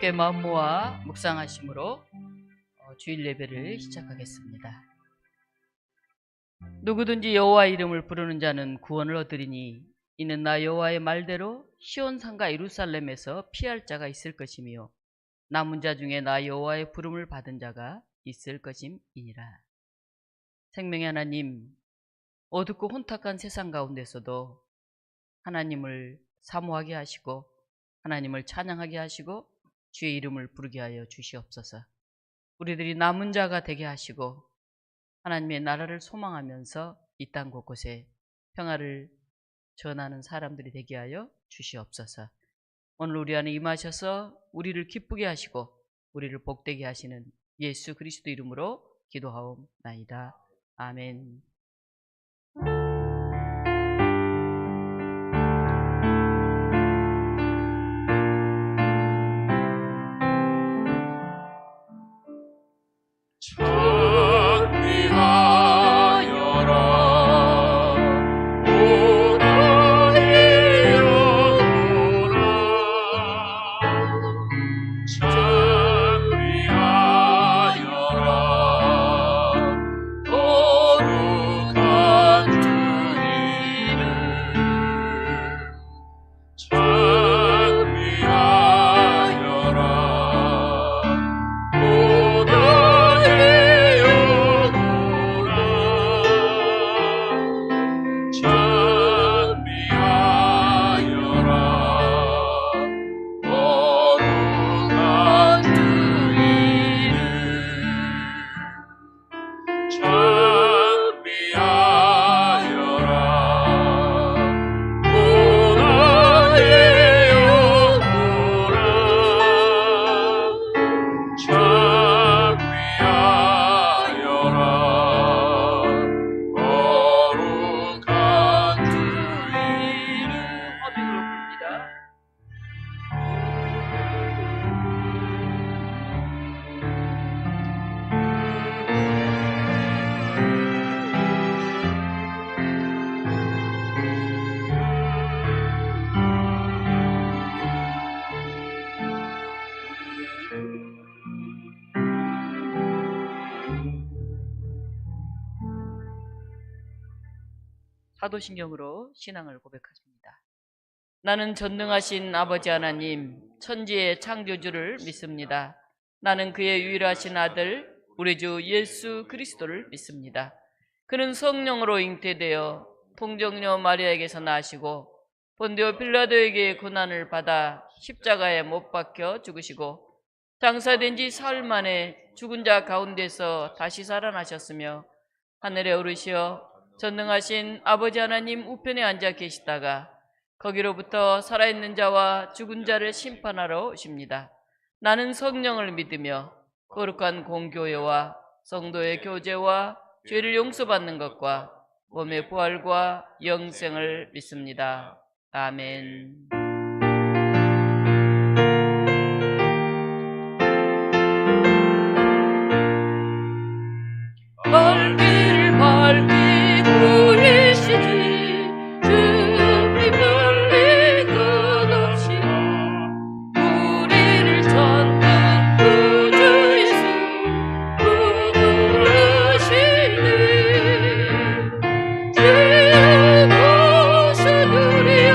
함께 마음 모아 묵상하심으로 주일 예배를 시작하겠습니다. 누구든지 여호와 이름을 부르는 자는 구원을 얻으리니 이는 나 여호와의 말대로 시온 산과 예루살렘에서 피할 자가 있을 것이며 남은 자 중에 나 여호와의 부름을 받은 자가 있을 것임이니라. 생명의 하나님, 어둡고 혼탁한 세상 가운데서도 하나님을 사모하게 하시고 하나님을 찬양하게 하시고 주의 이름을 부르게 하여 주시옵소서. 우리들이 남은 자가 되게 하시고 하나님의 나라를 소망하면서 이 땅 곳곳에 평화를 전하는 사람들이 되게 하여 주시옵소서. 오늘 우리 안에 임하셔서 우리를 기쁘게 하시고 우리를 복되게 하시는 예수 그리스도 이름으로 기도하옵나이다. 아멘. 사도신경으로 신앙을 고백하십니다. 나는 전능하신 아버지 하나님, 천지의 창조주를 믿습니다. 나는 그의 유일하신 아들, 우리 주 예수 그리스도를 믿습니다. 그는 성령으로 잉태되어 통정녀 마리아에게서 나시고 본디오 빌라도에게 고난을 받아 십자가에 못 박혀 죽으시고 장사된 지 사흘 만에 죽은 자 가운데서 다시 살아나셨으며 하늘에 오르시어 전능하신 아버지 하나님 우편에 앉아 계시다가 거기로부터 살아있는 자와 죽은 자를 심판하러 오십니다. 나는 성령을 믿으며 거룩한 공교회와 성도의 교제와 죄를 용서받는 것과 몸의 부활과 영생을 믿습니다. 아멘. 밝기를 밝히고 계시지 주님 멀리 끝없이 우리를 찾는 구주 예수 부르시네. 주 모습 누리어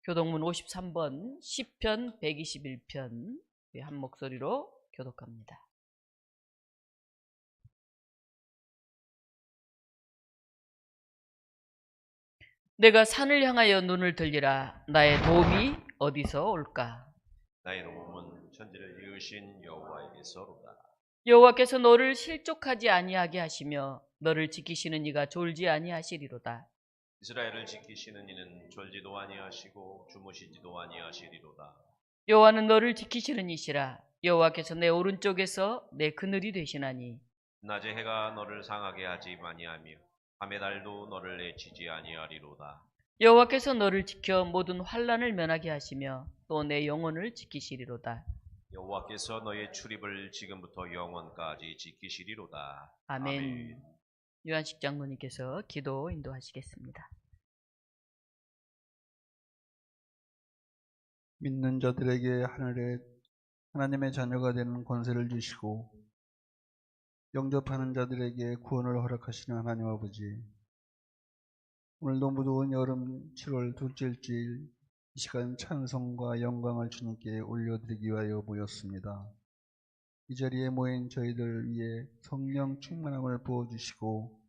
교독문 53번 시편 121편 한 목소리로 교독합니다. 내가 산을 향하여 눈을 들리라. 나의 도움이 어디서 올까? 나의 도움은 천지를 이으신 여호와에게서로다. 여호와께서 너를 실족하지 아니하게 하시며 너를 지키시는 이가 졸지 아니하시리로다. 이스라엘을 지키시는 이는 졸지도 아니하시고 주무시지도 아니하시리로다. 여호와는 너를 지키시는 이시라. 여호와께서 내 오른쪽에서 내 그늘이 되시나니 낮에 해가 너를 상하게 하지 아니하며 밤의 달도 너를 내치지 아니하리로다. 여호와께서 너를 지켜 모든 환난을 면하게 하시며 또 내 영혼을 지키시리로다. 여호와께서 너의 출입을 지금부터 영원까지 지키시리로다. 아멘. 유한식 장로님께서 기도 인도하시겠습니다. 믿는 자들에게 하늘에 하나님의 자녀가 되는 권세를 주시고 영접하는 자들에게 구원을 허락하시는 하나님 아버지, 오늘도 무더운 여름 7월 둘째 일주일 이 시간 찬송과 영광을 주님께 올려드리기 위하여 모였습니다. 이 자리에 모인 저희들 위해 성령 충만함을 부어주시고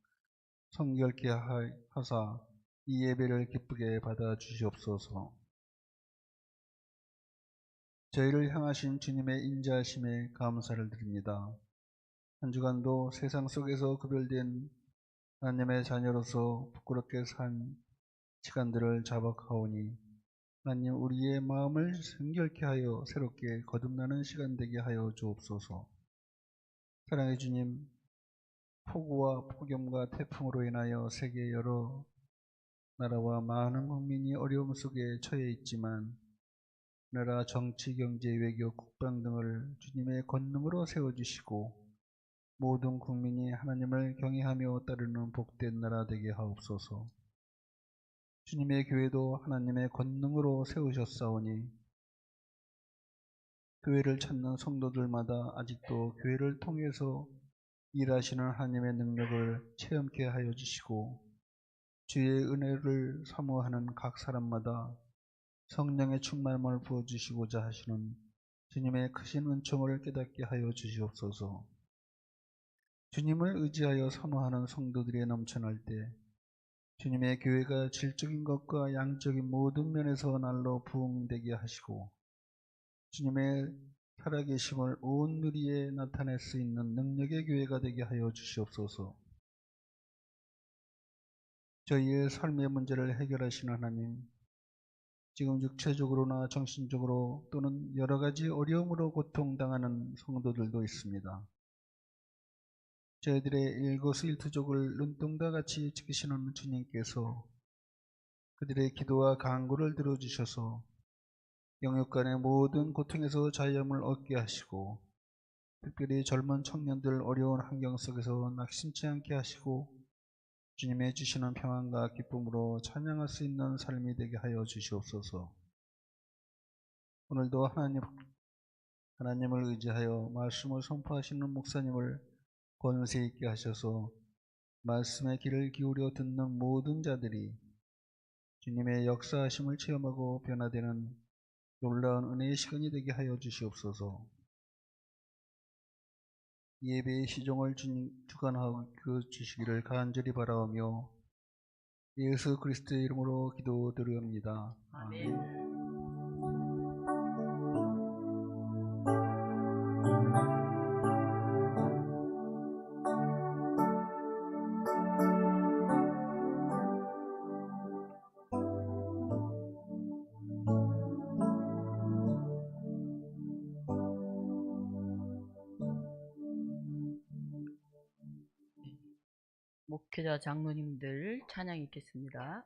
성결케 하사 이 예배를 기쁘게 받아 주시옵소서. 저희를 향하신 주님의 인자하심에 감사를 드립니다. 한 주간도 세상 속에서 구별된 하나님의 자녀로서 부끄럽게 산 시간들을 자박하오니 하나님, 우리의 마음을 성결케 하여 새롭게 거듭나는 시간 되게 하여 주옵소서. 사랑의 주님, 폭우와 폭염과 태풍으로 인하여 세계 여러 나라와 많은 국민이 어려움 속에 처해 있지만 나라 정치, 경제, 외교, 국방 등을 주님의 권능으로 세워주시고 모든 국민이 하나님을 경외하며 따르는 복된 나라 되게 하옵소서. 주님의 교회도 하나님의 권능으로 세우셨사오니 교회를 찾는 성도들마다 아직도 교회를 통해서 일하시는 하나님의 능력을 체험케 하여 주시고 주의 은혜를 사모하는 각 사람마다 성령의 충만함을 부어주시고자 하시는 주님의 크신 은총을 깨닫게 하여 주시옵소서. 주님을 의지하여 사모하는 성도들이 넘쳐날 때 주님의 교회가 질적인 것과 양적인 모든 면에서 날로 부흥되게 하시고 주님의 살아계심을 온 누리에 나타낼 수 있는 능력의 교회가 되게 하여 주시옵소서. 저희의 삶의 문제를 해결하시는 하나님, 지금 육체적으로나 정신적으로 또는 여러 가지 어려움으로 고통당하는 성도들도 있습니다. 저희들의 일거수일투족을 눈동자 같이 지키시는 주님께서 그들의 기도와 간구를 들어주셔서 영육간의 모든 고통에서 자유함을 얻게 하시고 특별히 젊은 청년들 어려운 환경 속에서 낙심치 않게 하시고 주님의 주시는 평안과 기쁨으로 찬양할 수 있는 삶이 되게 하여 주시옵소서. 오늘도 하나님을 의지하여 말씀을 선포하시는 목사님을 권세 있게 하셔서 말씀의 귀를 기울여 듣는 모든 자들이 주님의 역사하심을 체험하고 변화되는 놀라운 은혜의 시간이 되게 하여 주시옵소서. 예배의 시종을 주관하고 주시기를 간절히 바라오며 예수 그리스도의 이름으로 기도드립니다. 아멘. 목회자 장로님들 찬양 있겠습니다.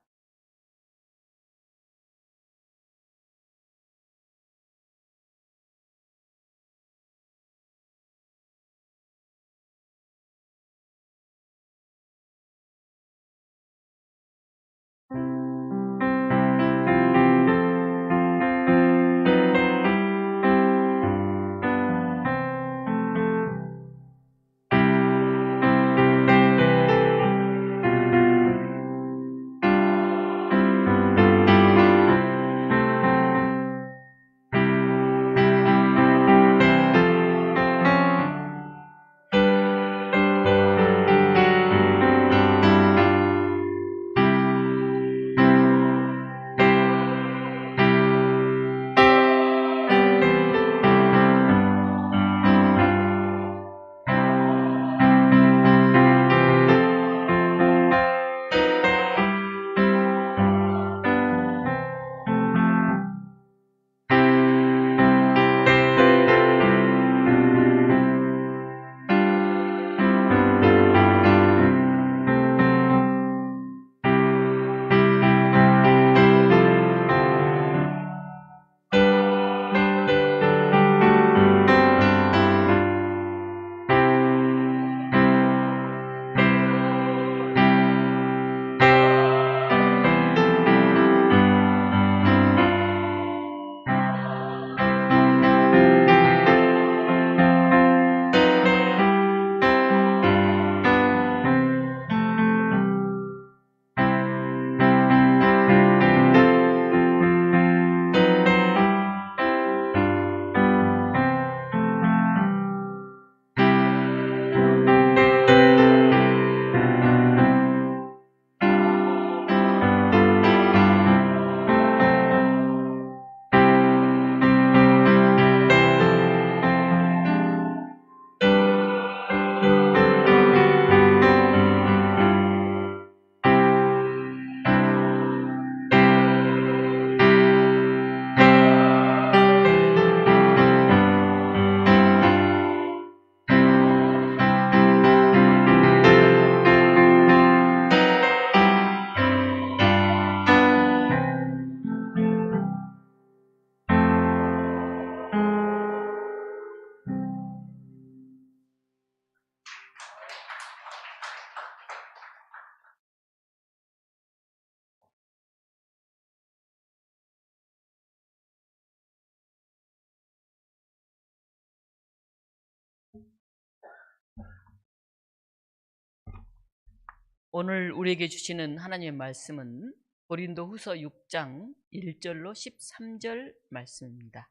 오늘 우리에게 주시는 하나님의 말씀은 고린도후서 6장 1절로 13절 말씀입니다.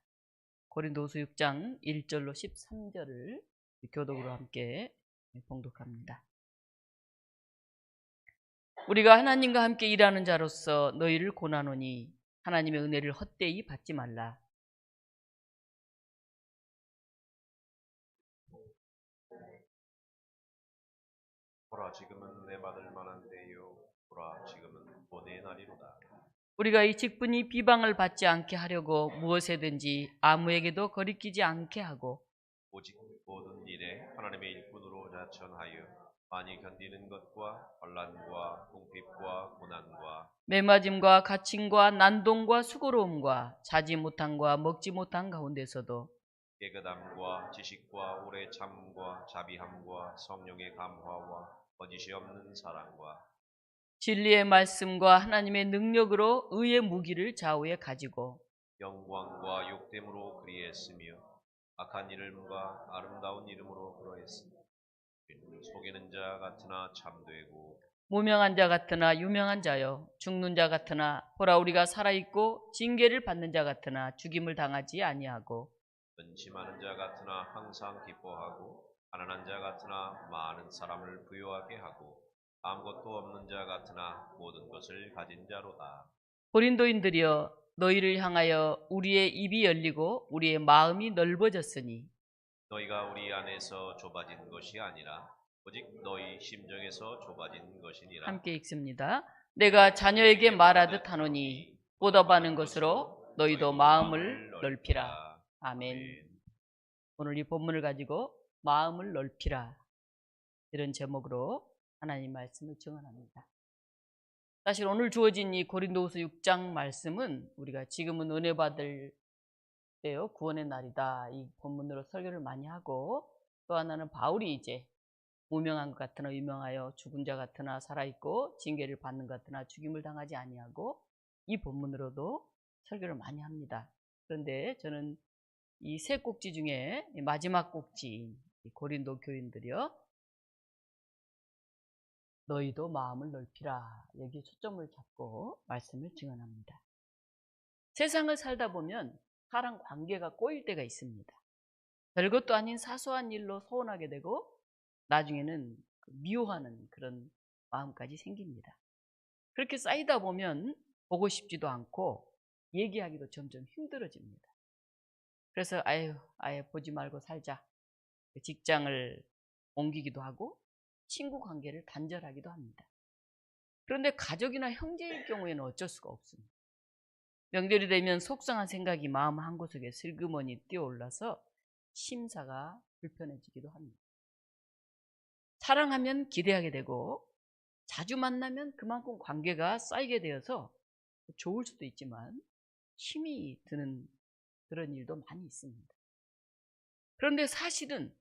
고린도후서 6장 1절로 13절을 교독으로 함께 봉독합니다. 우리가 하나님과 함께 일하는 자로서 너희를 고나노니 하나님의 은혜를 헛되이 받지 말라. 보라 지금은 은혜 받을 만한 때요 보라 지금은 본의 날이로다. 우리가 이 직분이 비방을 받지 않게 하려고 무엇에든지 아무에게도 거리끼지 않게 하고 오직 모든 일에 하나님의 일꾼으로 자천하여 많이 견디는 것과 환난과 궁핍과 고난과 매맞음과 갇힘과 난동과 수고로움과 자지 못함과 먹지 못한 가운데서도 깨끗함과 지식과 오래 참과 자비함과 성령의 감화와 거짓이 없는 사랑과 진리의 말씀과 하나님의 능력으로 의의 무기를 좌우에 가지고 영광과 욕됨으로 그리했으며 악한 이름과 아름다운 이름으로 그러했으며 속이는 자 같으나 참되고 무명한 자 같으나 유명한 자요 죽는 자 같으나 보라 우리가 살아있고 징계를 받는 자 같으나 죽임을 당하지 아니하고 근심하는 자 같으나 항상 기뻐하고 가난한 자 같으나 많은 사람을 부유하게 하고 아무것도 없는 자 같으나 모든 것을 가진 자로다. 고린도인들이여 너희를 향하여 우리의 입이 열리고 우리의 마음이 넓어졌으니 너희가 우리 안에서 좁아진 것이 아니라 오직 너희 심정에서 좁아진 것이니라. 함께 읽습니다. 내가 자녀에게 말하듯 하노니 보답하는 것으로 너희도 마음을 넓히라. 아멘. 오늘 이 본문을 가지고 마음을 넓히라 이런 제목으로 하나님 말씀을 증언합니다. 사실 오늘 주어진 이 고린도후서 6장 말씀은 우리가 지금은 은혜 받을 때요 구원의 날이다 이 본문으로 설교를 많이 하고 또 하나는 바울이 이제 무명한 것 같으나 유명하여 죽은 자 같으나 살아있고 징계를 받는 것 같으나 죽임을 당하지 아니하고 이 본문으로도 설교를 많이 합니다. 그런데 저는 이 세 꼭지 중에 마지막 꼭지인 고린도 교인들이여 너희도 마음을 넓히라 여기에 초점을 잡고 말씀을 증언합니다. 세상을 살다 보면 사람 관계가 꼬일 때가 있습니다. 별것도 아닌 사소한 일로 서운하게 되고 나중에는 미워하는 그런 마음까지 생깁니다. 그렇게 쌓이다 보면 보고 싶지도 않고 얘기하기도 점점 힘들어집니다. 그래서 아예 보지 말고 살자. 직장을 옮기기도 하고 친구 관계를 단절하기도 합니다. 그런데 가족이나 형제일 경우에는 어쩔 수가 없습니다. 명절이 되면 속상한 생각이 마음 한구석에 슬그머니 뛰어올라서 심사가 불편해지기도 합니다. 사랑하면 기대하게 되고 자주 만나면 그만큼 관계가 쌓이게 되어서 좋을 수도 있지만 힘이 드는 그런 일도 많이 있습니다. 그런데 사실은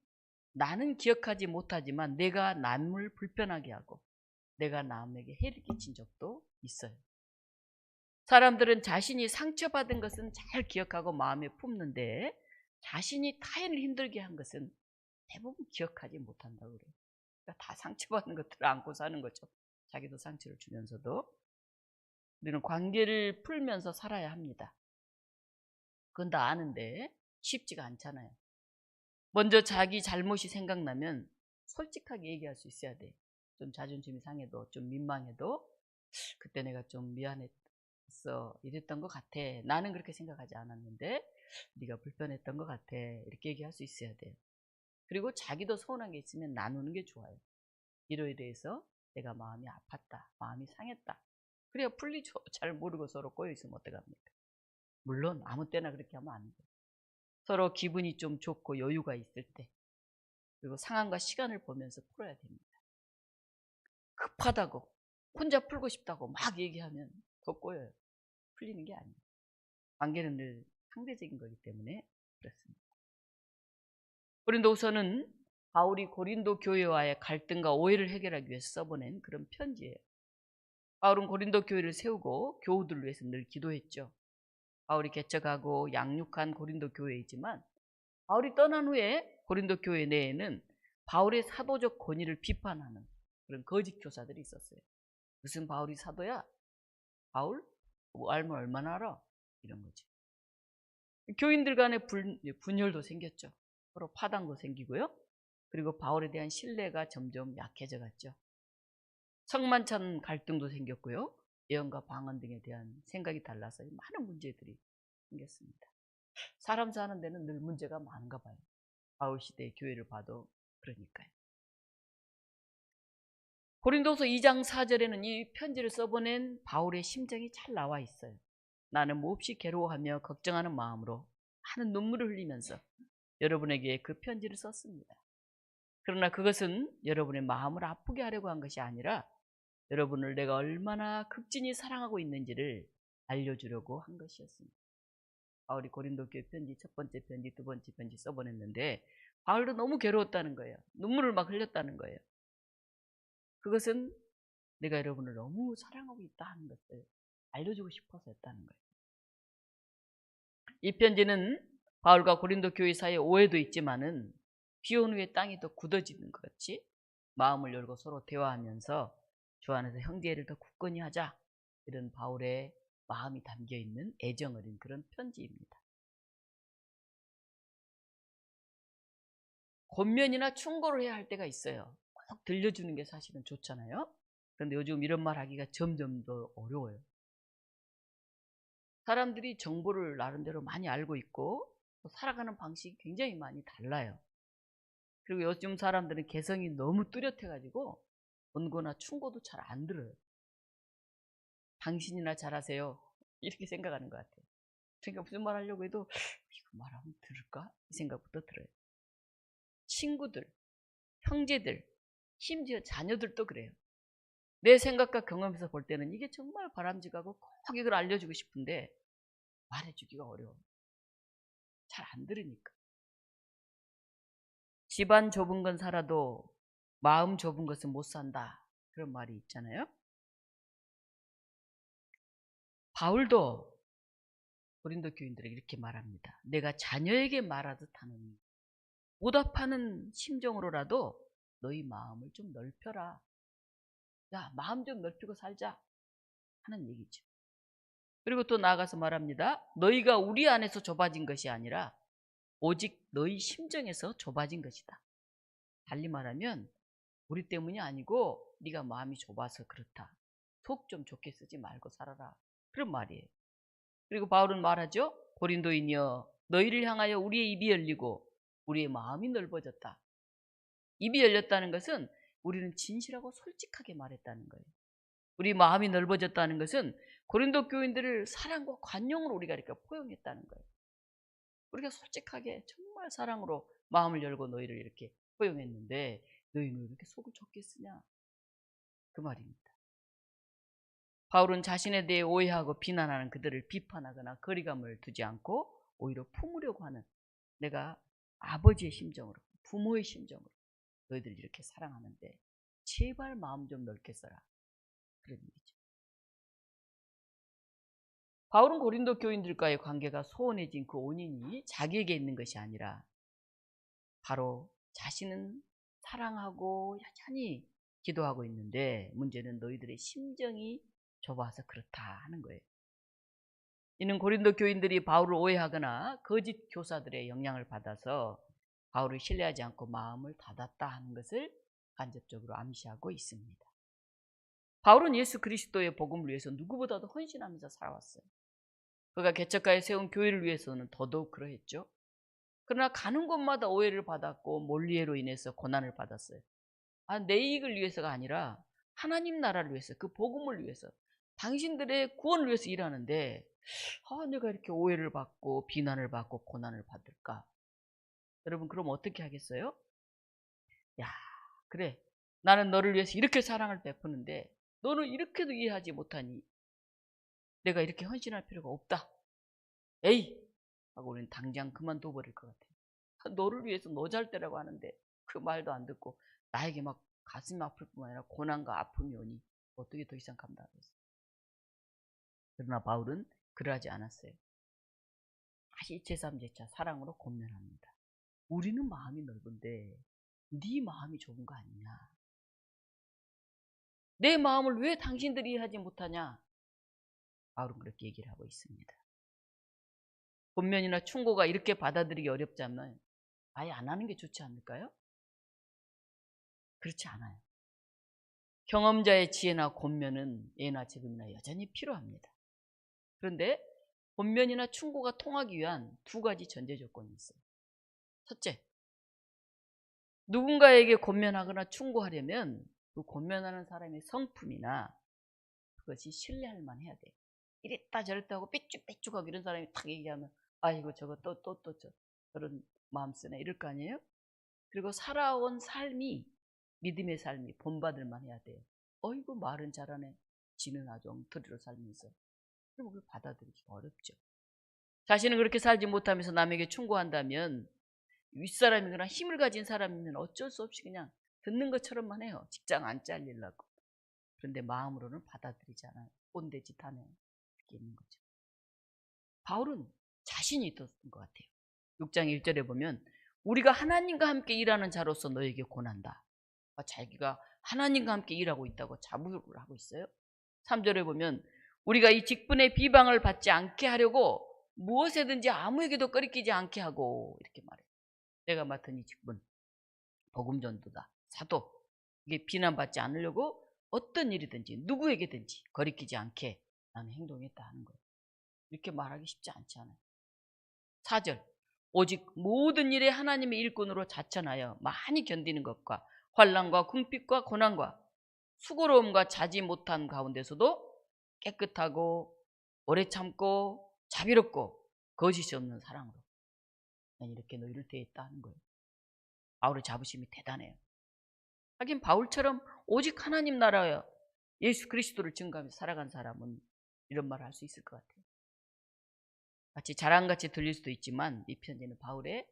나는 기억하지 못하지만 내가 남을 불편하게 하고 내가 남에게 해를 끼친 적도 있어요. 사람들은 자신이 상처받은 것은 잘 기억하고 마음에 품는데 자신이 타인을 힘들게 한 것은 대부분 기억하지 못한다고 그래요. 그러니까 다 상처받는 것들을 안고 사는 거죠. 자기도 상처를 주면서도. 우리는 관계를 풀면서 살아야 합니다. 그건 다 아는데 쉽지가 않잖아요. 먼저 자기 잘못이 생각나면 솔직하게 얘기할 수 있어야 돼요. 좀 자존심이 상해도 좀 민망해도 그때 내가 좀 미안했어 이랬던 것 같아. 나는 그렇게 생각하지 않았는데 네가 불편했던 것 같아. 이렇게 얘기할 수 있어야 돼요. 그리고 자기도 서운한 게 있으면 나누는 게 좋아요. 이로에 대해서 내가 마음이 아팠다. 마음이 상했다. 그래야 풀리죠. 잘 모르고 서로 꼬여있으면 어떡합니까? 물론 아무 때나 그렇게 하면 안 돼요. 서로 기분이 좀 좋고 여유가 있을 때 그리고 상황과 시간을 보면서 풀어야 됩니다. 급하다고 혼자 풀고 싶다고 막 얘기하면 더 꼬여요. 풀리는 게 아니에요. 관계는 늘 상대적인 거기 때문에 그렇습니다. 고린도후서는 바울이 고린도 교회와의 갈등과 오해를 해결하기 위해서 써보낸 그런 편지예요. 바울은 고린도 교회를 세우고 교우들을 위해서 늘 기도했죠. 바울이 개척하고 양육한 고린도 교회이지만 바울이 떠난 후에 고린도 교회 내에는 바울의 사도적 권위를 비판하는 그런 거짓 교사들이 있었어요. 무슨 바울이 사도야? 바울? 뭐 알면 얼마나 알아? 이런 거지. 교인들 간의 분열도 생겼죠. 서로 파당도 생기고요. 그리고 바울에 대한 신뢰가 점점 약해져 갔죠. 성만찬 갈등도 생겼고요. 예언과 방언 등에 대한 생각이 달라서 많은 문제들이 생겼습니다. 사람 사는 데는 늘 문제가 많은가 봐요. 바울 시대의 교회를 봐도 그러니까요. 고린도서 2장 4절에는 이 편지를 써보낸 바울의 심정이 잘 나와 있어요. 나는 몹시 괴로워하며 걱정하는 마음으로 많은 눈물을 흘리면서 여러분에게 그 편지를 썼습니다. 그러나 그것은 여러분의 마음을 아프게 하려고 한 것이 아니라 여러분을 내가 얼마나 극진히 사랑하고 있는지를 알려주려고 한 것이었습니다. 바울이 고린도 교회 편지, 첫 번째 편지, 두 번째 편지 써보냈는데 바울도 너무 괴로웠다는 거예요. 눈물을 막 흘렸다는 거예요. 그것은 내가 여러분을 너무 사랑하고 있다 하는 것을 알려주고 싶어서였다는 거예요. 이 편지는 바울과 고린도 교회 사이에 오해도 있지만은 비온 후에 땅이 더 굳어지는 것 같이 마음을 열고 서로 대화하면서 주 안에서 형제를 더 굳건히 하자, 이런 바울의 마음이 담겨있는 애정 어린 그런 편지입니다. 권면이나 충고를 해야 할 때가 있어요. 꼭 들려주는 게 사실은 좋잖아요. 그런데 요즘 이런 말 하기가 점점 더 어려워요. 사람들이 정보를 나름대로 많이 알고 있고 살아가는 방식이 굉장히 많이 달라요. 그리고 요즘 사람들은 개성이 너무 뚜렷해가지고 권고나 충고도 잘 안 들어요. 당신이나 잘하세요, 이렇게 생각하는 것 같아요. 그러니까 무슨 말 하려고 해도 이거 말하면 들을까? 이 생각부터 들어요. 친구들, 형제들, 심지어 자녀들도 그래요. 내 생각과 경험에서 볼 때는 이게 정말 바람직하고 꼭 이걸 알려주고 싶은데 말해주기가 어려워요. 잘 안 들으니까. 집안 좁은 건 살아도 마음 좁은 것은 못 산다, 그런 말이 있잖아요. 바울도 고린도 교인들에게 이렇게 말합니다. 내가 자녀에게 말하듯 하는 보답하는 심정으로라도 너희 마음을 좀 넓혀라. 야, 마음 좀 넓히고 살자 하는 얘기죠. 그리고 또 나아가서 말합니다. 너희가 우리 안에서 좁아진 것이 아니라 오직 너희 심정에서 좁아진 것이다. 달리 말하면 우리 때문이 아니고 네가 마음이 좁아서 그렇다. 속 좀 좁게 쓰지 말고 살아라, 그런 말이에요. 그리고 바울은 말하죠. 고린도인이여, 너희를 향하여 우리의 입이 열리고 우리의 마음이 넓어졌다. 입이 열렸다는 것은 우리는 진실하고 솔직하게 말했다는 거예요. 우리 마음이 넓어졌다는 것은 고린도 교인들을 사랑과 관용으로 우리가 이렇게 포용했다는 거예요. 우리가 솔직하게 정말 사랑으로 마음을 열고 너희를 이렇게 포용했는데 너희는 왜 이렇게 속을 좁게 쓰냐, 그 말입니다. 바울은 자신에 대해 오해하고 비난하는 그들을 비판하거나 거리감을 두지 않고 오히려 품으려고 하는, 내가 아버지의 심정으로, 부모의 심정으로 너희들 이렇게 사랑하는데 제발 마음 좀 넓게 써라, 그런 얘기죠. 바울은 고린도 교인들과의 관계가 소원해진 그 원인이 자기에게 있는 것이 아니라 바로 자신은 사랑하고 여전히 기도하고 있는데 문제는 너희들의 심정이 좁아서 그렇다 하는 거예요. 이는 고린도 교인들이 바울을 오해하거나 거짓 교사들의 영향을 받아서 바울을 신뢰하지 않고 마음을 닫았다 하는 것을 간접적으로 암시하고 있습니다. 바울은 예수 그리스도의 복음을 위해서 누구보다도 헌신하면서 살아왔어요. 그가 개척가에 세운 교회를 위해서는 더더욱 그러했죠. 그러나 가는 곳마다 오해를 받았고 몰리에로 인해서 고난을 받았어요. 내 이익을 위해서가 아니라 하나님 나라를 위해서, 그 복음을 위해서, 당신들의 구원을 위해서 일하는데 내가 이렇게 오해를 받고 비난을 받고 고난을 받을까? 여러분, 그럼 어떻게 하겠어요? 야, 그래, 나는 너를 위해서 이렇게 사랑을 베푸는데 너는 이렇게도 이해하지 못하니 내가 이렇게 헌신할 필요가 없다. 에이! 하고 우리는 당장 그만둬버릴 것 같아요. 너를 위해서 너 잘 때라고 하는데 그 말도 안 듣고 나에게 막 가슴이 아플 뿐만 아니라 고난과 아픔이 오니 어떻게 더 이상 감당하겠어요. 그러나 바울은 그러하지 않았어요. 다시 제3제차 사랑으로 권면합니다. 우리는 마음이 넓은데 네 마음이 좁은 거 아니냐. 내 마음을 왜 당신들이 이해하지 못하냐? 바울은 그렇게 얘기를 하고 있습니다. 권면이나 충고가 이렇게 받아들이기 어렵자면 아예 안 하는 게 좋지 않을까요? 그렇지 않아요. 경험자의 지혜나 권면은 예나 지금이나 여전히 필요합니다. 그런데 권면이나 충고가 통하기 위한 두 가지 전제 조건이 있어요. 첫째, 누군가에게 권면하거나 충고하려면 그 권면하는 사람의 성품이나 그것이 신뢰할 만해야 돼요. 이랬다 저랬다 하고 삐쭉삐쭉하고 이런 사람이 탁 얘기하면 아이고 저거 또 저런 마음 쓰네 이럴 거 아니에요? 그리고 살아온 삶이 믿음의 삶이 본받을 만해야 돼요. 어이구 말은 잘하네. 지는 아주 엉터리로 살면서. 그럼 그걸 받아들이기가 어렵죠. 자신은 그렇게 살지 못하면서 남에게 충고한다면 윗사람이거나 힘을 가진 사람이면 어쩔 수 없이 그냥 듣는 것처럼만 해요. 직장 안 잘리려고. 그런데 마음으로는 받아들이지 않아요. 꼰대 짓 하네. 이렇게 있는 거죠. 바울은 자신이 있었던 것 같아요. 6장 1절에 보면 우리가 하나님과 함께 일하는 자로서 너에게 권한다. 자기가 하나님과 함께 일하고 있다고 자부를 하고 있어요. 3절에 보면 우리가 이 직분의 비방을 받지 않게 하려고 무엇에든지 아무에게도 꺼리끼지 않게 하고 이렇게 말해요. 내가 맡은 이 직분, 복음 전도다, 사도, 이게 비난받지 않으려고 어떤 일이든지 누구에게든지 거리끼지 않게 나는 행동했다 하는 거예요. 이렇게 말하기 쉽지 않지 않아요. 4절 오직 모든 일에 하나님의 일꾼으로 자천하여 많이 견디는 것과 환난과 궁핍과 고난과 수고로움과 자지 못한 가운데서도 깨끗하고 오래 참고 자비롭고 거짓이 없는 사랑으로 난 이렇게 너희를 대했다 하는 거예요. 바울의 자부심이 대단해요. 하긴 바울처럼 오직 하나님 나라여 예수 그리스도를 증거하면서 살아간 사람은 이런 말을 할 수 있을 것 같아요. 마치 자랑같이 들릴 수도 있지만 이 편지는 바울의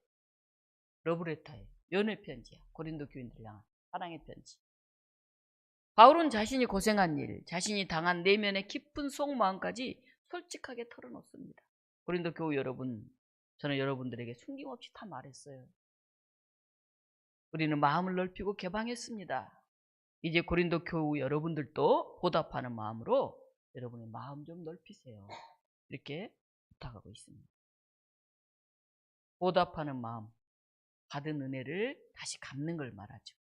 러브레터예요. 연애 편지야. 고린도 교인들을 향한 사랑의 편지. 바울은 자신이 고생한 일, 자신이 당한 내면의 깊은 속마음까지 솔직하게 털어놓습니다. 고린도 교우 여러분, 저는 여러분들에게 숨김없이 다 말했어요. 우리는 마음을 넓히고 개방했습니다. 이제 고린도 교우 여러분들도 보답하는 마음으로 여러분의 마음 좀 넓히세요. 이렇게 부탁하고 있습니다. 보답하는 마음, 받은 은혜를 다시 갚는 걸 말하죠.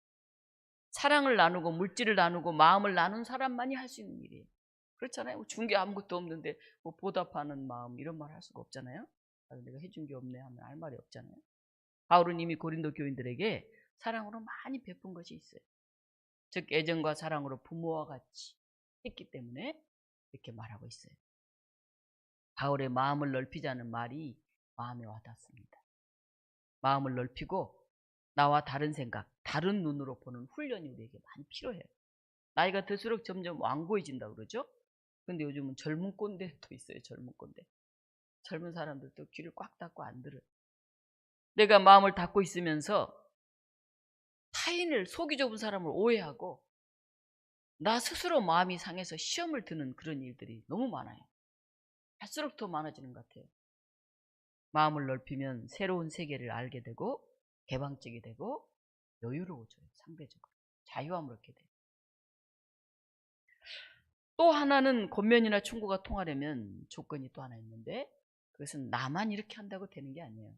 사랑을 나누고 물질을 나누고 마음을 나눈 사람만이 할 수 있는 일이에요. 그렇잖아요. 준 게 아무것도 없는데 뭐 보답하는 마음 이런 말 할 수가 없잖아요. 내가 해준 게 없네 하면 할 말이 없잖아요. 바울은 이미 고린도 교인들에게 사랑으로 많이 베푼 것이 있어요. 즉 애정과 사랑으로 부모와 같이 했기 때문에 이렇게 말하고 있어요. 바울의 마음을 넓히자는 말이 마음에 와닿습니다. 마음을 넓히고 나와 다른 생각, 다른 눈으로 보는 훈련이 우리에게 많이 필요해요. 나이가 들수록 점점 완고해진다고 그러죠? 근데 요즘은 젊은 꼰대도 있어요. 젊은 꼰대. 젊은 사람들도 귀를 꽉 닫고 안 들어요. 내가 마음을 닫고 있으면서 타인을 속이 좁은 사람을 오해하고 나 스스로 마음이 상해서 시험을 드는 그런 일들이 너무 많아요. 할수록 더 많아지는 것 같아요. 마음을 넓히면 새로운 세계를 알게 되고 개방적이 되고 여유로워져요. 상대적으로. 자유함을 얻게 돼요. 또 하나는 권면이나 충고가 통하려면 조건이 또 하나 있는데 그것은 나만 이렇게 한다고 되는 게 아니에요.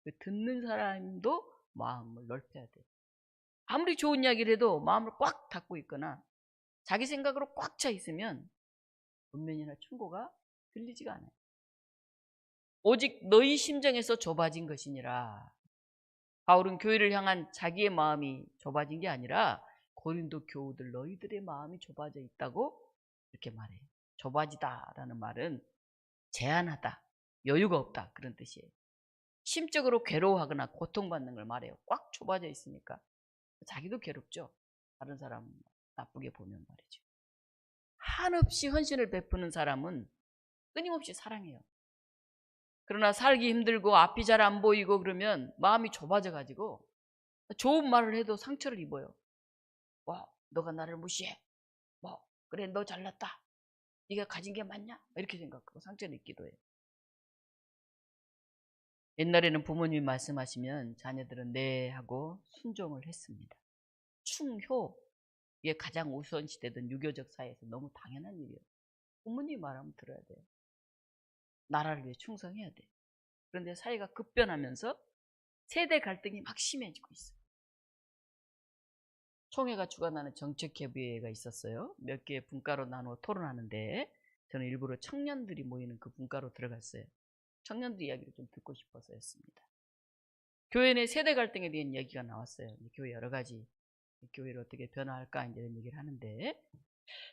그 듣는 사람도 마음을 넓혀야 돼요. 아무리 좋은 이야기를 해도 마음을 꽉 닫고 있거나 자기 생각으로 꽉 차 있으면 권면이나 충고가 들리지가 않아요. 오직 너희 심정에서 좁아진 것이니라. 바울은 교회를 향한 자기의 마음이 좁아진 게 아니라 고린도 교우들 너희들의 마음이 좁아져 있다고 이렇게 말해요. 좁아지다라는 말은 제한하다, 여유가 없다 그런 뜻이에요. 심적으로 괴로워하거나 고통받는 걸 말해요. 꽉 좁아져 있으니까 자기도 괴롭죠. 다른 사람 나쁘게 보면 말이죠. 한없이 헌신을 베푸는 사람은 끊임없이 사랑해요. 그러나 살기 힘들고 앞이 잘 안 보이고 그러면 마음이 좁아져 가지고 좋은 말을 해도 상처를 입어요. 너가 나를 무시해. 그래 너 잘났다. 네가 가진 게 맞냐? 이렇게 생각하고 상처를 입기도 해요. 옛날에는 부모님이 말씀하시면 자녀들은 네 하고 순종을 했습니다. 충효. 이게 가장 우선시되던 유교적 사회에서 너무 당연한 일이에요. 부모님 말하면 들어야 돼요. 나라를 위해 충성해야 돼. 그런데 사회가 급변하면서 세대 갈등이 막 심해지고 있어요. 총회가 주관하는 정책협의회가 있었어요. 몇 개의 분과로 나누어 토론하는데 저는 일부러 청년들이 모이는 그 분과로 들어갔어요. 청년들 이야기를 좀 듣고 싶어서였습니다. 교회 내 세대 갈등에 대한 이야기가 나왔어요. 교회 여러 가지 교회를 어떻게 변화할까 이런 얘기를 하는데,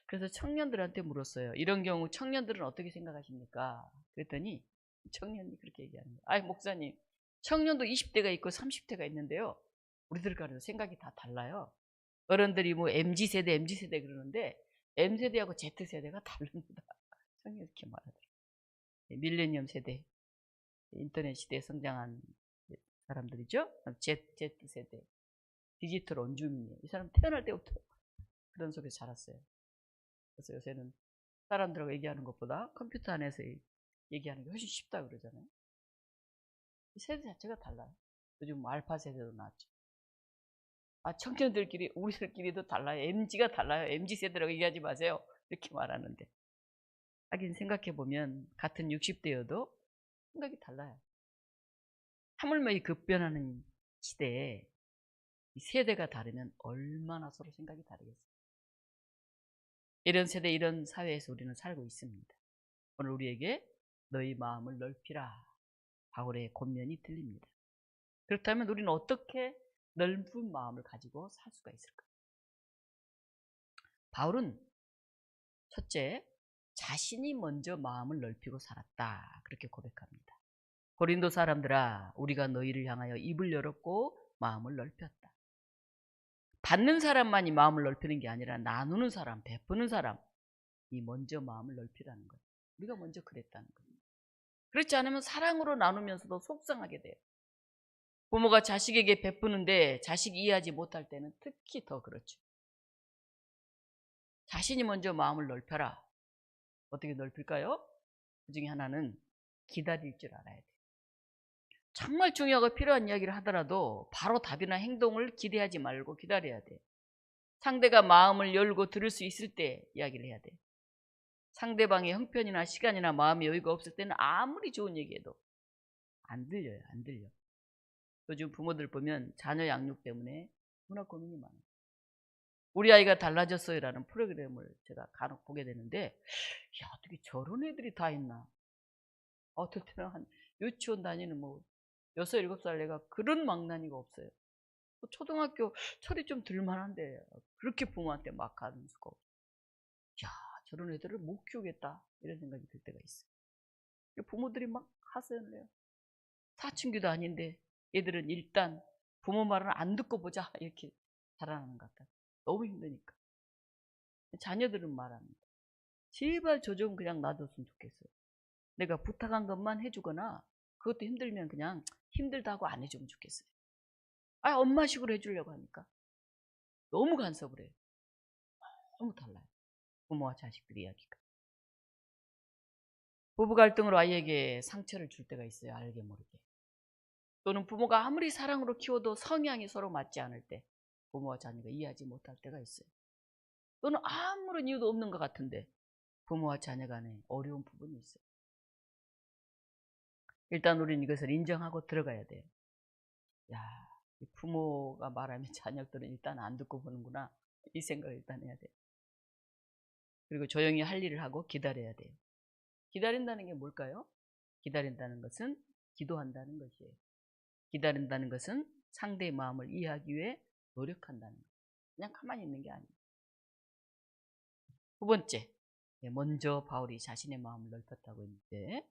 그래서 청년들한테 물었어요. 이런 경우 청년들은 어떻게 생각하십니까? 그랬더니 청년이 그렇게 얘기하는 거예요. 아이 목사님, 청년도 20대가 있고 30대가 있는데요. 우리들 간에도 생각이 다 달라요. 어른들이 뭐 MZ세대 그러는데 M세대하고 Z세대가 다릅니다. 청년 이렇게 말하더라고요. 밀레니엄 세대, 인터넷 시대에 성장한 사람들이죠. Z세대, 디지털 원주민이에요. 이 사람 태어날 때부터 그런 속에서 자랐어요. 그래서 요새는 사람들하고 얘기하는 것보다 컴퓨터 안에서 얘기하는 게 훨씬 쉽다 그러잖아요. 세대 자체가 달라요. 요즘 알파 세대도 나왔죠. 청년들끼리, 우리들끼리도 달라요. MZ가 달라요. MZ세대라고 얘기하지 마세요. 이렇게 말하는데. 하긴 생각해보면 같은 60대여도 생각이 달라요. 하물며 이 급변하는 시대에 이 세대가 다르면 얼마나 서로 생각이 다르겠어요. 이런 세대, 이런 사회에서 우리는 살고 있습니다. 오늘 우리에게 너희 마음을 넓히라. 바울의 권면이 들립니다. 그렇다면 우리는 어떻게 넓은 마음을 가지고 살 수가 있을까? 바울은 첫째, 자신이 먼저 마음을 넓히고 살았다. 그렇게 고백합니다. 고린도 사람들아, 우리가 너희를 향하여 입을 열었고 마음을 넓혔다. 받는 사람만이 마음을 넓히는 게 아니라 나누는 사람, 베푸는 사람이 먼저 마음을 넓히라는 거예요. 우리가 먼저 그랬다는 거예요. 그렇지 않으면 사랑으로 나누면서도 속상하게 돼요. 부모가 자식에게 베푸는데 자식이 이해하지 못할 때는 특히 더 그렇죠. 자신이 먼저 마음을 넓혀라. 어떻게 넓힐까요? 그 중에 하나는 기다릴 줄 알아야 돼요. 정말 중요하고 필요한 이야기를 하더라도 바로 답이나 행동을 기대하지 말고 기다려야 돼요. 상대가 마음을 열고 들을 수 있을 때 이야기를 해야 돼요. 상대방의 형편이나 시간이나 마음의 여유가 없을 때는 아무리 좋은 얘기해도 안 들려요. 안 들려. 요즘 부모들 보면 자녀 양육 때문에 너무나 고민이 많아요. 우리 아이가 달라졌어요라는 프로그램을 제가 간혹 보게 되는데, 야, 어떻게 저런 애들이 다 있나? 어떨 때는 한 유치원 다니는 뭐 6, 7살 애가 그런 망나니가 없어요. 초등학교 철이 좀 들만한데 그렇게 부모한테 막 하는 수가 없어요. 야, 저런 애들을 못 키우겠다 이런 생각이 들 때가 있어요. 부모들이 막 하소연을 해요. 사춘기도 아닌데 얘들은 일단 부모 말은 안 듣고 보자 이렇게 자라나는 것 같아요. 너무 힘드니까. 자녀들은 말합니다. 제발 저 좀 그냥 놔뒀으면 좋겠어요. 내가 부탁한 것만 해주거나 그것도 힘들면 그냥 힘들다고 안 해주면 좋겠어요. 엄마식으로 해주려고 하니까 너무 간섭을 해요. 너무 달라요. 부모와 자식들 이야기가. 부부 갈등으로 아이에게 상처를 줄 때가 있어요. 알게 모르게. 또는 부모가 아무리 사랑으로 키워도 성향이 서로 맞지 않을 때 부모와 자녀가 이해하지 못할 때가 있어요. 또는 아무런 이유도 없는 것 같은데 부모와 자녀 간에 어려운 부분이 있어요. 일단 우리는 이것을 인정하고 들어가야 돼요. 야, 부모가 말하면 자녀들은 일단 안 듣고 보는구나. 이 생각을 일단 해야 돼요. 그리고 조용히 할 일을 하고 기다려야 돼요. 기다린다는 게 뭘까요? 기다린다는 것은 기도한다는 것이에요. 기다린다는 것은 상대의 마음을 이해하기 위해 노력한다는 거예요. 그냥 가만히 있는 게 아니에요. 두 번째, 먼저 바울이 자신의 마음을 넓혔다고 했는데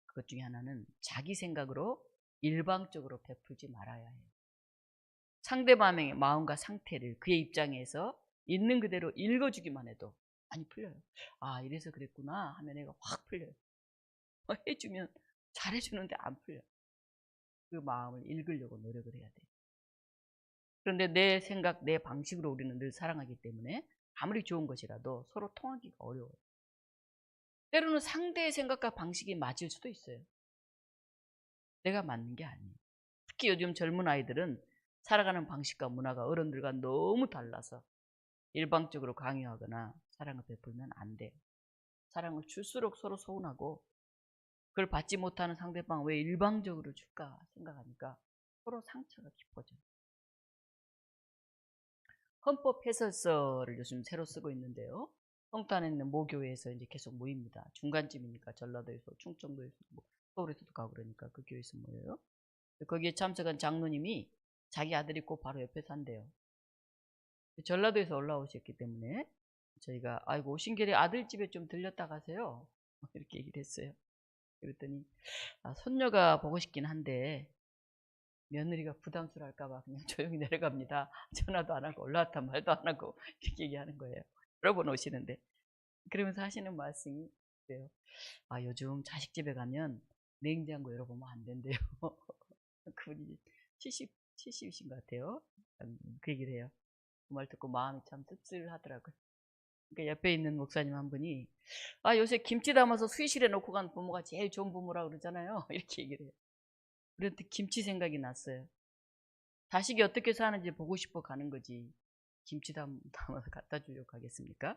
그것 중에 하나는 자기 생각으로 일방적으로 베풀지 말아야 해요. 상대방의 마음과 상태를 그의 입장에서 있는 그대로 읽어주기만 해도 많이 풀려요. 아, 이래서 그랬구나 하면 애가 확 풀려요. 해주면 잘해주는데 안 풀려요. 그 마음을 읽으려고 노력을 해야 돼요. 그런데 내 생각, 내 방식으로 우리는 늘 살아가기 때문에 아무리 좋은 것이라도 서로 통하기가 어려워요. 때로는 상대의 생각과 방식이 맞을 수도 있어요. 내가 맞는 게 아니에요. 특히 요즘 젊은 아이들은 살아가는 방식과 문화가 어른들과 너무 달라서 일방적으로 강요하거나 사랑을 베풀면 안 돼요. 사랑을 줄수록 서로 서운하고 그걸 받지 못하는 상대방 왜 일방적으로 줄까 생각하니까 서로 상처가 깊어져요. 헌법 해설서를 요즘 새로 쓰고 있는데요. 성탄에 있는 모교회에서 이제 계속 모입니다. 중간쯤이니까 전라도에서, 충청도에서, 뭐 서울에서도 가고 그러니까 그 교회에서 모여요. 거기에 참석한 장로님이 자기 아들이 꼭 바로 옆에 산대요. 전라도에서 올라오셨기 때문에 저희가 아이고 오신 길에 아들 집에 좀 들렸다 가세요. 이렇게 얘기를 했어요. 그랬더니 손녀가 보고 싶긴 한데 며느리가 부담스러울까봐 그냥 조용히 내려갑니다. 전화도 안 하고 올라왔다 말도 안 하고 이렇게 얘기하는 거예요. 여러 번 오시는데. 그러면서 하시는 말씀이 그래요. 요즘 자식 집에 가면 냉장고 열어보면 안 된대요. 그분이 70이신 것 같아요. 그 얘기를 해요. 그 말 듣고 마음이 참 씁쓸하더라고요. 그러니까 옆에 있는 목사님 한 분이 요새 김치 담아서 수의실에 놓고 간 부모가 제일 좋은 부모라고 그러잖아요. 이렇게 얘기를 해요. 그런데 김치 생각이 났어요. 자식이 어떻게 사는지 보고 싶어 가는 거지. 김치 담아서 갖다 주려고 하겠습니까?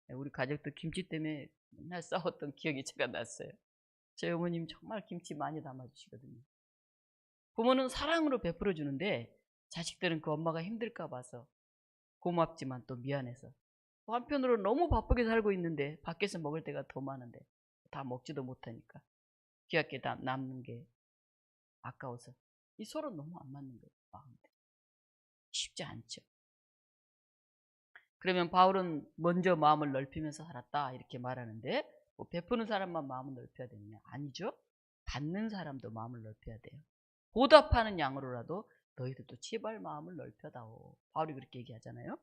우리 가족도 김치 때문에 맨날 싸웠던 기억이 제가 났어요. 저희 어머님 정말 김치 많이 담아주시거든요. 부모는 사랑으로 베풀어 주는데 자식들은 그 엄마가 힘들까 봐서 고맙지만 또 미안해서 또 한편으로 너무 바쁘게 살고 있는데 밖에서 먹을 때가 더 많은데 다 먹지도 못하니까 귀하게 남는 게 아까워서 이 서로 너무 안 맞는 거예요. 마음들. 쉽지 않죠. 그러면 바울은 먼저 마음을 넓히면서 살았다 이렇게 말하는데 뭐 베푸는 사람만 마음을 넓혀야 되느냐? 아니죠. 받는 사람도 마음을 넓혀야 돼요. 보답하는 양으로라도 너희들도 제발 마음을 넓혀다오. 바울이 그렇게 얘기하잖아요.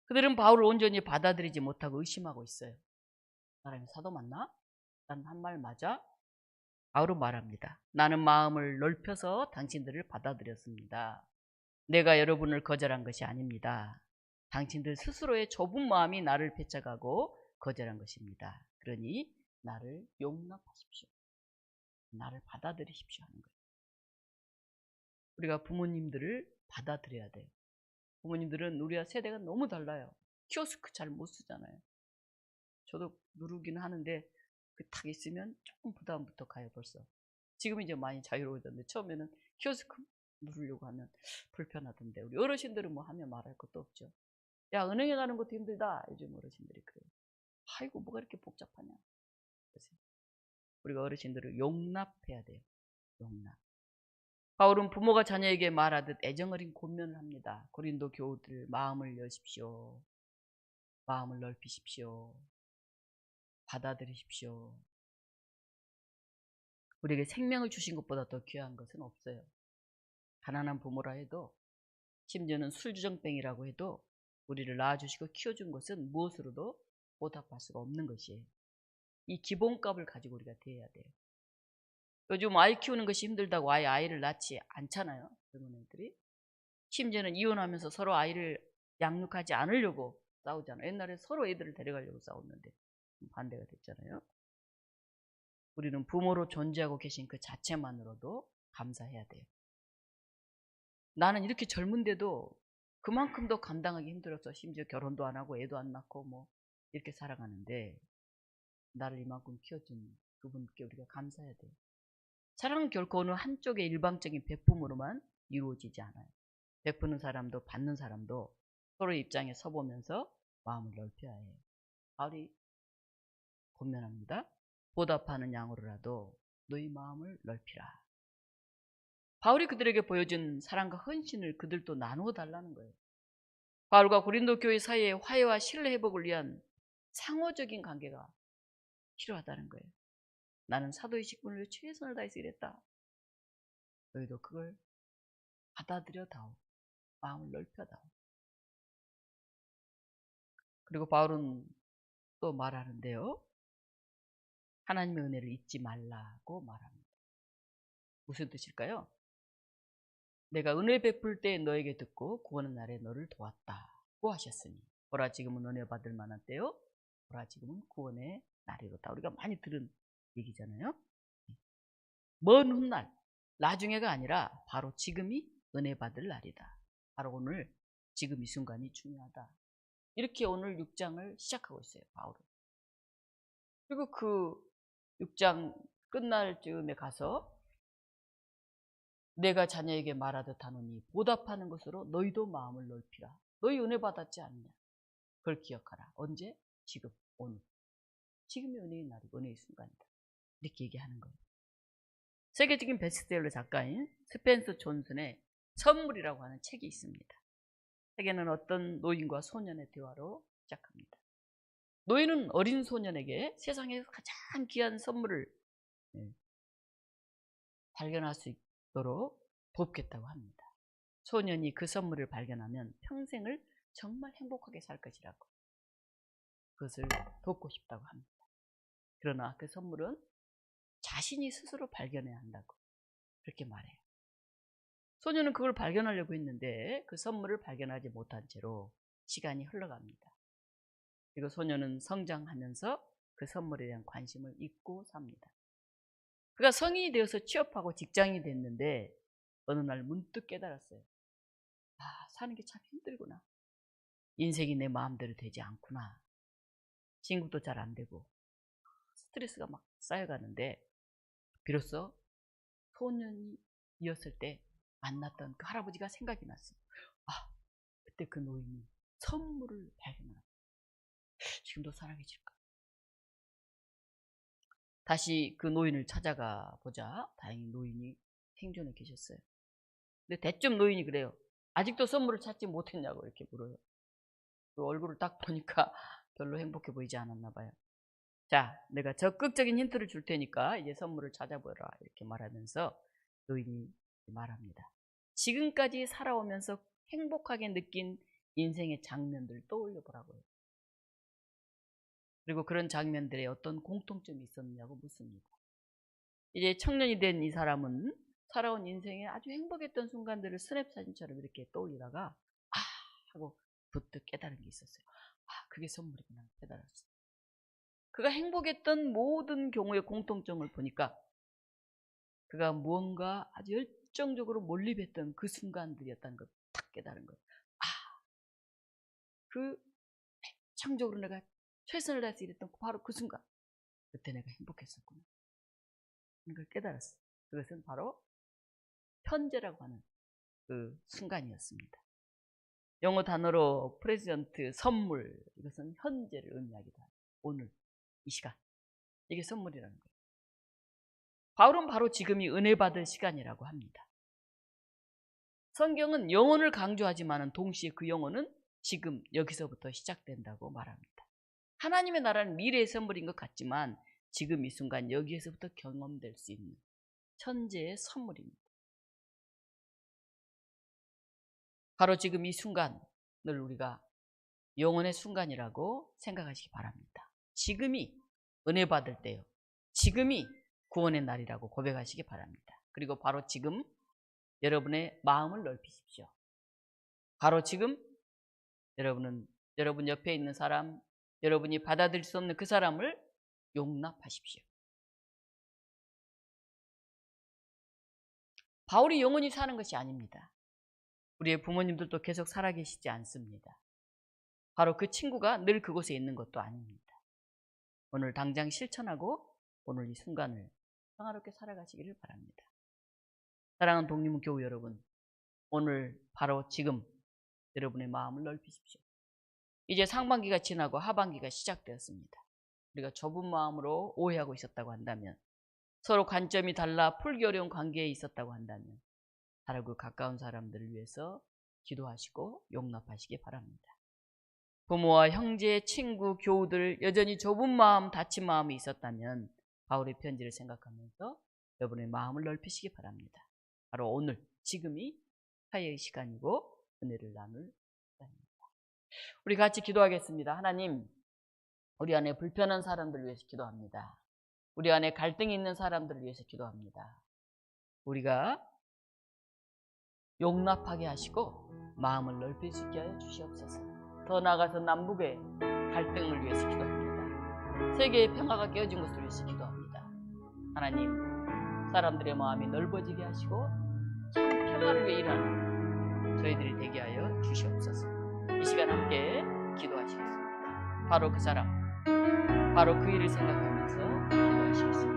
그들은 바울을 온전히 받아들이지 못하고 의심하고 있어요. 사람이 사도 맞나? 난 한 말 맞아? 바울은 말합니다. 나는 마음을 넓혀서 당신들을 받아들였습니다. 내가 여러분을 거절한 것이 아닙니다. 당신들 스스로의 좁은 마음이 나를 배척하고 거절한 것입니다. 그러니 나를 용납하십시오. 나를 받아들이십시오 하는 거예요. 우리가 부모님들을 받아들여야 돼요. 부모님들은 우리와 세대가 너무 달라요. 키오스크 잘 못 쓰잖아요. 저도 누르기는 하는데 그 탁 있으면 조금 부담부터 가요 벌써. 지금 이제 많이 자유로워졌는데 처음에는 키오스크 누르려고 하면 불편하던데 우리 어르신들은 뭐 하면 말할 것도 없죠. 야 은행에 가는 것도 힘들다. 요즘 어르신들이 그래요. 아이고 뭐가 이렇게 복잡하냐. 그래서 우리가 어르신들을 용납해야 돼요. 용납. 바울은 부모가 자녀에게 말하듯 애정어린 권면을 합니다. 고린도 교우들 마음을 여십시오. 마음을 넓히십시오. 받아들이십시오. 우리에게 생명을 주신 것보다 더 귀한 것은 없어요. 가난한 부모라 해도 심지어는 술주정뱅이라고 해도 우리를 낳아주시고 키워준 것은 무엇으로도 보답할 수가 없는 것이에요. 이 기본값을 가지고 우리가 대해야 돼요. 요즘 아이 키우는 것이 힘들다고 아이를 낳지 않잖아요. 젊은 애들이. 심지어는 이혼하면서 서로 아이를 양육하지 않으려고 싸우잖아요. 옛날에 서로 애들을 데려가려고 싸웠는데 반대가 됐잖아요. 우리는 부모로 존재하고 계신 그 자체만으로도 감사해야 돼요. 나는 이렇게 젊은데도 그만큼 더 감당하기 힘들어서 심지어 결혼도 안 하고 애도 안 낳고 뭐 이렇게 살아가는데 나를 이만큼 키워준 그분께 우리가 감사해야 돼요. 사랑은 결코 어느 한쪽의 일방적인 베품으로만 이루어지지 않아요. 베푸는 사람도 받는 사람도 서로의 입장에 서보면서 마음을 넓혀야 해요. 바울이 권면합니다. 보답하는 양으로라도 너희 마음을 넓히라. 바울이 그들에게 보여준 사랑과 헌신을 그들도 나누어 달라는 거예요. 바울과 고린도 교회 사이의 화해와 신뢰 회복을 위한 상호적인 관계가 필요하다는 거예요. 나는 사도의 직분을 위해 최선을 다해서 일했다. 너희도 그걸 받아들여다오. 마음을 넓혀다오. 그리고 바울은 또 말하는데요. 하나님의 은혜를 잊지 말라고 말합니다. 무슨 뜻일까요? 내가 은혜 베풀 때 너에게 듣고 구원의 날에 너를 도왔다고 하셨으니 보라 지금은 은혜 받을 만한 때요. 보라 지금은 구원의 날이로다. 우리가 많이 들은 얘기잖아요. 먼 훗날 나중에가 아니라 바로 지금이 은혜 받을 날이다. 바로 오늘 지금 이 순간이 중요하다. 이렇게 오늘 6장을 시작하고 있어요, 바울은. 그리고 그 6장 끝날 즈음에 가서 내가 자녀에게 말하듯 하노니 보답하는 것으로 너희도 마음을 넓히라. 너희 은혜 받았지 않느냐. 그걸 기억하라. 언제? 지금, 오늘. 지금이 은혜의 날이고 은혜의 순간이다. 이렇게 얘기하는 거예요. 세계적인 베스트셀러 작가인 스펜서 존슨의 선물이라고 하는 책이 있습니다. 책에는 어떤 노인과 소년의 대화로 시작합니다. 노인은 어린 소년에게 세상에서 가장 귀한 선물을 발견할 수 있도록 돕겠다고 합니다. 소년이 그 선물을 발견하면 평생을 정말 행복하게 살 것이라고 그것을 돕고 싶다고 합니다. 그러나 그 선물은 자신이 스스로 발견해야 한다고 그렇게 말해요. 소년은 그걸 발견하려고 했는데 그 선물을 발견하지 못한 채로 시간이 흘러갑니다. 그리고 소년은 성장하면서 그 선물에 대한 관심을 잊고 삽니다. 그가 성인이 되어서 취업하고 직장이 됐는데 어느 날 문득 깨달았어요. 사는 게 참 힘들구나. 인생이 내 마음대로 되지 않구나. 친구도 잘 안 되고 스트레스가 막 쌓여가는데 비로소 소년이었을 때 만났던 그 할아버지가 생각이 났어요. 그때 그 노인이 선물을 발견하고 지금도 살아계실까? 다시 그 노인을 찾아가 보자 다행히 노인이 생존해 계셨어요. 근데 대뜸 노인이 그래요. 아직도 선물을 찾지 못했냐고 이렇게 물어요. 그 얼굴을 딱 보니까 별로 행복해 보이지 않았나 봐요. 자, 내가 적극적인 힌트를 줄 테니까 이제 선물을 찾아보라 이렇게 말하면서 노인이 말합니다. 지금까지 살아오면서 행복하게 느낀 인생의 장면들을 떠올려 보라고요. 그리고 그런 장면들에 어떤 공통점이 있었느냐고 묻습니다. 이제 청년이 된 이 사람은 살아온 인생에 아주 행복했던 순간들을 스냅사진처럼 이렇게 떠올리다가 하고 부뜩 깨달은 게 있었어요. 그게 선물이구나 깨달았어요. 그가 행복했던 모든 경우의 공통점을 보니까 그가 무언가 아주 열정적으로 몰입했던 그 순간들이었다는 걸 딱 깨달은 거예요. 그 열정적으로 내가 최선을 다해서 일했던 바로 그 순간 그때 내가 행복했었구나. 그걸 깨달았어요. 그것은 바로 현재라고 하는 그 순간이었습니다. 영어 단어로 프레젠트, 선물, 이것은 현재를 의미하기도 합니다. 오늘, 이 시간. 이게 선물이라는 거예요. 바울은 바로 지금이 은혜 받을 시간이라고 합니다. 성경은 영혼을 강조하지만 동시에 그 영혼은 지금 여기서부터 시작된다고 말합니다. 하나님의 나라는 미래의 선물인 것 같지만 지금 이 순간 여기에서부터 경험될 수 있는 현재의 선물입니다. 바로 지금 이 순간을 우리가 영혼의 순간이라고 생각하시기 바랍니다. 지금이 은혜 받을 때요. 지금이 구원의 날이라고 고백하시기 바랍니다. 그리고 바로 지금 여러분의 마음을 넓히십시오. 바로 지금 여러분 옆에 있는 사람, 여러분이 받아들일 수 없는 그 사람을 용납하십시오. 바울이 영원히 사는 것이 아닙니다. 우리의 부모님들도 계속 살아계시지 않습니다. 바로 그 친구가 늘 그곳에 있는 것도 아닙니다. 오늘 당장 실천하고 오늘 이 순간을 평화롭게 살아가시기를 바랍니다. 사랑하는 독립교우 여러분, 오늘 바로 지금 여러분의 마음을 넓히십시오. 이제 상반기가 지나고 하반기가 시작되었습니다. 우리가 좁은 마음으로 오해하고 있었다고 한다면, 서로 관점이 달라 풀기 어려운 관계에 있었다고 한다면 바로 그 가까운 사람들을 위해서 기도하시고 용납하시기 바랍니다. 부모와 형제, 친구, 교우들 여전히 좁은 마음, 닫힌 마음이 있었다면 바울의 편지를 생각하면서 여러분의 마음을 넓히시기 바랍니다. 바로 오늘, 지금이 화해의 시간이고 은혜를 나눌 시간입니다. 우리 같이 기도하겠습니다. 하나님, 우리 안에 불편한 사람들을 위해서 기도합니다. 우리 안에 갈등이 있는 사람들을 위해서 기도합니다. 우리가 용납하게 하시고 마음을 넓힐 수 있게 하여 주시옵소서. 더 나아가서 남북의 갈등을 위해서 기도합니다. 세계의 평화가 깨어진 것을 위해서 기도합니다. 하나님, 사람들의 마음이 넓어지게 하시고 참 평화를 위해 일하는 저희들이 되게 하여 주시옵소서. 이 시간 함께 기도하시겠습니다. 바로 그 사람, 바로 그 일을 생각하면서 기도하시겠습니다.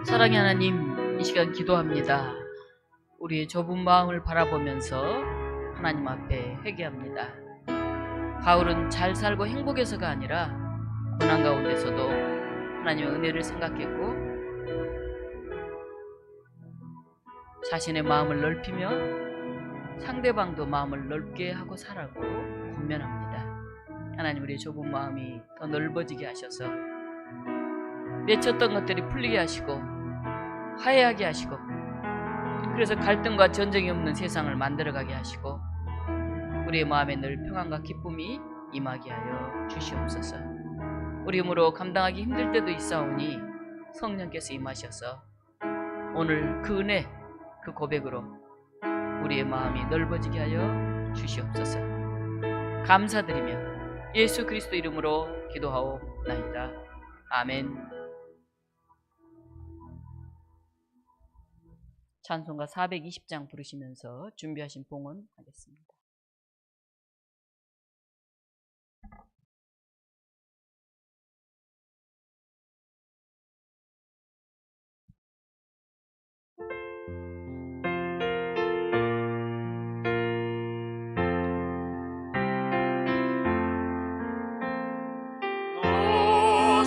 사랑의 하나님, 이 시간 기도합니다. 우리의 좁은 마음을 바라보면서 하나님 앞에 회개합니다. 바울은 잘 살고 행복해서가 아니라 고난 가운데서도 하나님의 은혜를 생각했고 자신의 마음을 넓히며 상대방도 마음을 넓게 하고 살라고 권면합니다. 하나님, 우리의 좁은 마음이 더 넓어지게 하셔서 맺혔던 것들이 풀리게 하시고 화해하게 하시고, 그래서 갈등과 전쟁이 없는 세상을 만들어가게 하시고 우리의 마음에 늘 평안과 기쁨이 임하게 하여 주시옵소서. 우리 힘으로 감당하기 힘들 때도 있사오니 성령께서 임하셔서 오늘 그 은혜, 그 고백으로 우리의 마음이 넓어지게 하여 주시옵소서. 감사드리며 예수 그리스도 이름으로 기도하옵나이다. 아멘. 찬송가 420장 부르시면서 준비하신 봉헌 하겠습니다.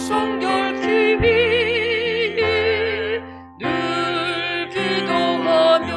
성결케이 늘 기도하며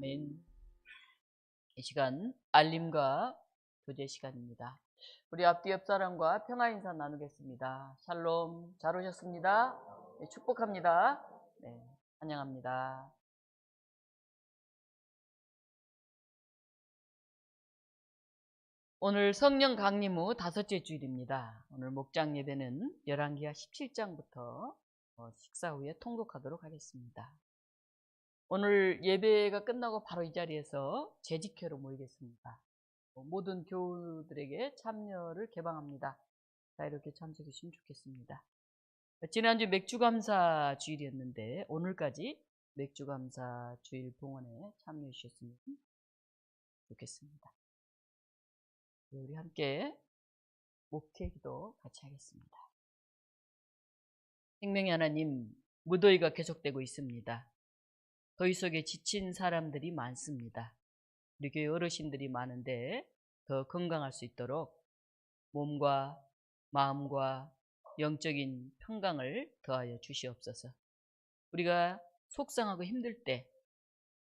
아멘. 이 시간 알림과 교제 시간입니다. 우리 앞뒤 옆 사람과 평화 인사 나누겠습니다. 샬롬, 잘 오셨습니다. 네, 축복합니다. 네, 환영합니다. 오늘 성령 강림 후 5째 주일입니다. 오늘 목장 예배는 열왕기하 17장부터 식사 후에 통독하도록 하겠습니다. 오늘 예배가 끝나고 바로 이 자리에서 재직회로 모이겠습니다. 모든 교우들에게 참여를 개방합니다. 자, 이렇게 참석해 주시면 좋겠습니다. 지난주 맥주감사 주일이었는데 오늘까지 맥주감사 주일 봉헌에 참여해 주셨으면 좋겠습니다. 우리 함께 목회기도 같이 하겠습니다. 생명의 하나님, 무더위가 계속되고 있습니다. 더위 속에 지친 사람들이 많습니다. 우리 교회 어르신들이 많은데 더 건강할 수 있도록 몸과 마음과 영적인 평강을 더하여 주시옵소서. 우리가 속상하고 힘들 때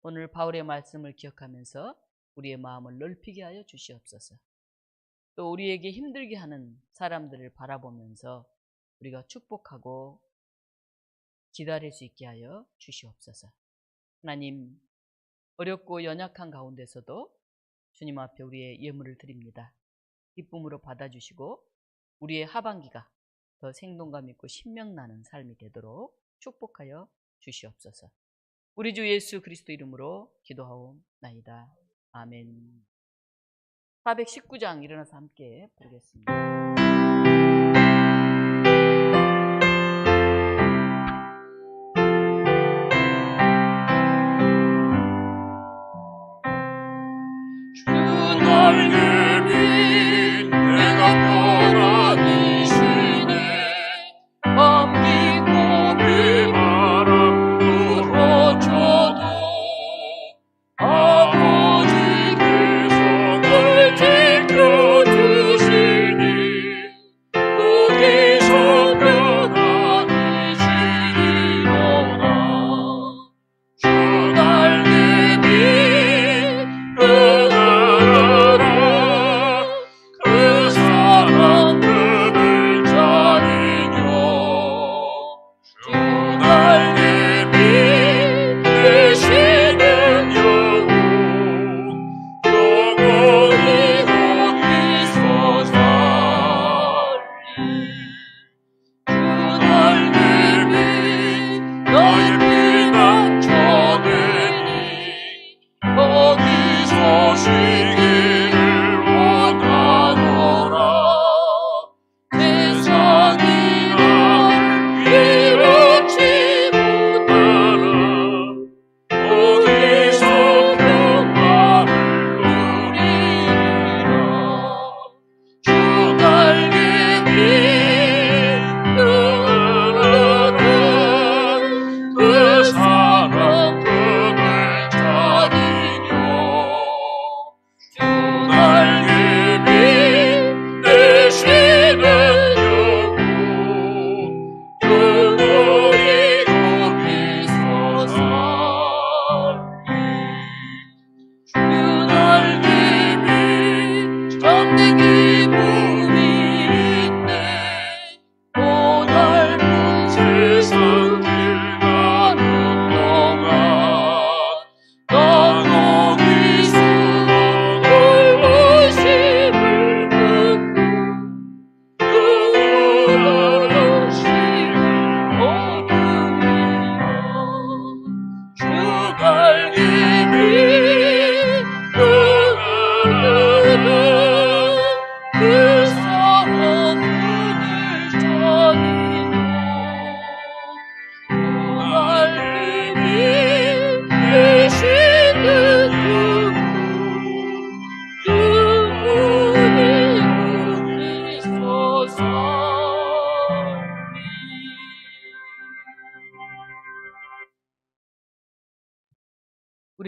오늘 바울의 말씀을 기억하면서 우리의 마음을 넓히게 하여 주시옵소서. 또 우리에게 힘들게 하는 사람들을 바라보면서 우리가 축복하고 기다릴 수 있게 하여 주시옵소서. 하나님, 어렵고 연약한 가운데서도 주님 앞에 우리의 예물을 드립니다. 기쁨으로 받아주시고 우리의 하반기가 더 생동감 있고 신명나는 삶이 되도록 축복하여 주시옵소서. 우리 주 예수 그리스도 이름으로 기도하옵나이다. 아멘. 419장 일어나서 함께 부르겠습니다.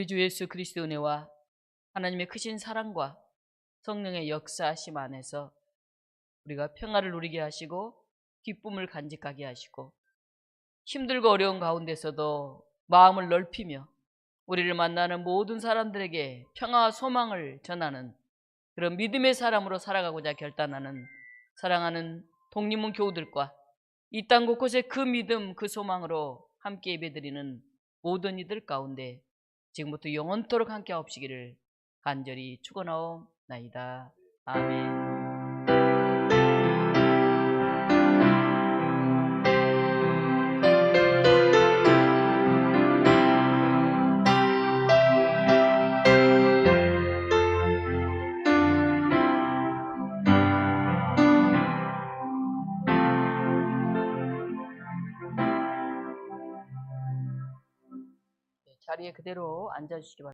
우리 주 예수 그리스도의 은혜와 하나님의 크신 사랑과 성령의 역사하심 안에서 우리가 평화를 누리게 하시고 기쁨을 간직하게 하시고 힘들고 어려운 가운데서도 마음을 넓히며 우리를 만나는 모든 사람들에게 평화와 소망을 전하는 그런 믿음의 사람으로 살아가고자 결단하는 사랑하는 독립문 교우들과 이 땅 곳곳에 그 믿음, 그 소망으로 함께 예배드리는 모든 이들 가운데 지금부터 영원토록 함께 하옵시기를 간절히 축원하옵나이다. 아멘. 자리에 그대로 앉아주시기 바랍니다.